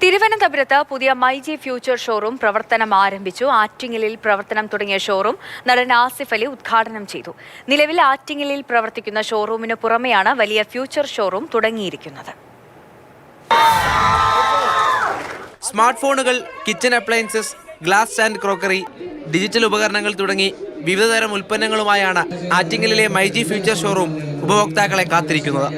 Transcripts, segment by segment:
തിരുവനന്തപുരത്ത് പുതിയ myG future showroom പ്രവർത്തനം ആരംഭിച്ചു. ആറ്റിങ്ങലിൽ പ്രവർത്തനം തുടങ്ങിയ ഷോറൂം നടൻ ആസിഫ് അലി ഉദ്ഘാടനം ചെയ്തു. നിലവിൽ ആറ്റിങ്ങലിൽ പ്രവർത്തിക്കുന്ന ഷോറൂമിന് പുറമെയാണ് വലിയ ഫ്യൂച്ചർ ഷോറൂം തുടങ്ങിയിരിക്കുന്നത്. സ്മാർട്ട് ഫോണുകൾ, kitchen appliances, glass and crockery, digital ഉപകരണങ്ങൾ തുടങ്ങി വിവിധതരം ഉൽപ്പന്നങ്ങളുമായാണ് ആറ്റിങ്ങലിലെ മൈജി ഫ്യൂച്ചർ ഷോറൂം ഉപഭോക്താക്കളെ കാത്തിരിക്കുന്നത്.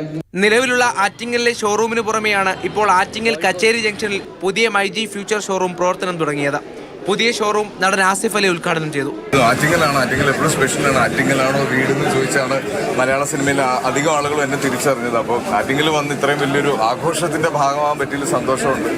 നിലവിലുള്ള ആറ്റിങ്ങലിലെ ഷോറൂമിന് പുറമെയാണ് ഇപ്പോൾ ആറ്റിങ്ങൽ കച്ചേരി ജംഗ്ഷനിൽ പുതിയ മൈജി ഫ്യൂച്ചർ ഷോറൂം പ്രവർത്തനം തുടങ്ങിയത്. പുതിയ ഷോറൂം നടൻ ആസിഫ് അലി ഉദ്ഘാടനം ചെയ്തു. ആറ്റിങ്ങലാണ്, ആറ്റിങ്ങൽ എപ്പോഴും സ്പെഷ്യലാണ്. ആറ്റിങ്ങലാണോ വീടെന്ന് ചോദിച്ചാണ് മലയാള സിനിമയിൽ അധികം ആളുകളും എന്നെ തിരിച്ചറിഞ്ഞത്. അപ്പോൾ ആറ്റിങ്ങൽ വന്ന് ഇത്രയും വലിയൊരു ആഘോഷത്തിന്റെ ഭാഗമാകാൻ പറ്റിയ സന്തോഷമുണ്ട്.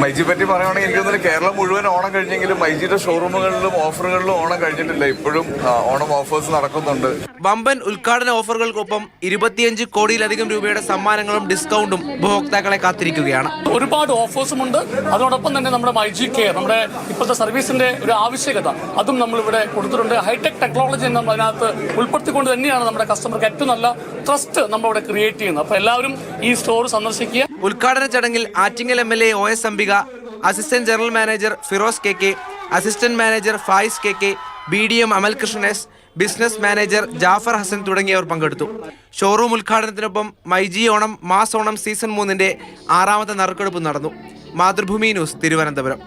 മൈജി പറ്റി പറയുകയാണെങ്കിൽ എനിക്ക് തോന്നുന്നു കേരളം മുഴുവൻ ഓണം കഴിഞ്ഞെങ്കിലും മൈജിയുടെ ഷോറൂമുകളിലും ഓഫറുകളിലും ഓണം കഴിഞ്ഞിട്ടില്ല. ഇപ്പോഴും ഓണം ഓഫേഴ്സ് നടക്കുന്നുണ്ട്. വമ്പൻ ഉദ്ഘാടന ഓഫറുകൾക്കൊപ്പം 25 കോടിയിലധികം രൂപയുടെ സമ്മാനങ്ങളും ഡിസ്കൗണ്ടും ഉപഭോക്താക്കളെ കാത്തിരിക്കുകയാണ്. ഒരുപാട് ഓഫേഴ്സും ഉണ്ട്. അതോടൊപ്പം തന്നെ നമ്മുടെ മൈജി കെയർ, നമ്മുടെ ഇപ്പോഴത്തെ സർവീസിന്റെ ഒരു ആവശ്യകത അതും നമ്മളിവിടെ കൊടുത്തിട്ടുണ്ട്. ഹൈടെക് ടെക്നോളജി നമ്മൾ അതിനകത്ത് ഉൾപ്പെടുത്തിക്കൊണ്ട് തന്നെയാണ് നമ്മുടെ കസ്റ്റമർക്ക് ഏറ്റവും നല്ല ട്രസ്റ്റ് നമ്മളിവിടെ ക്രിയേറ്റ് ചെയ്യുന്നത്. അപ്പോൾ എല്ലാവരും ഈ സ്റ്റോർ സന്ദർശിക്കുക. ഉദ്ഘാടന ചടങ്ങിൽ Attingal MLA OS Ambika, assistant general manager Firoz KK, assistant manager Faiz KK, BDM Amalkrishnan S, business manager Jafar Hasan തുടങ്ങിയവർ പങ്കെടുത്തു. ഷോറൂം ഉദ്ഘാടനത്തിനൊപ്പം മൈജി ഓണം മാസ് ഓണം സീസൺ 3 6ാമത്തെ നറുക്കെടുപ്പ് നടന്നു. മാതൃഭൂമി ന്യൂസ്, തിരുവനന്തപുരം.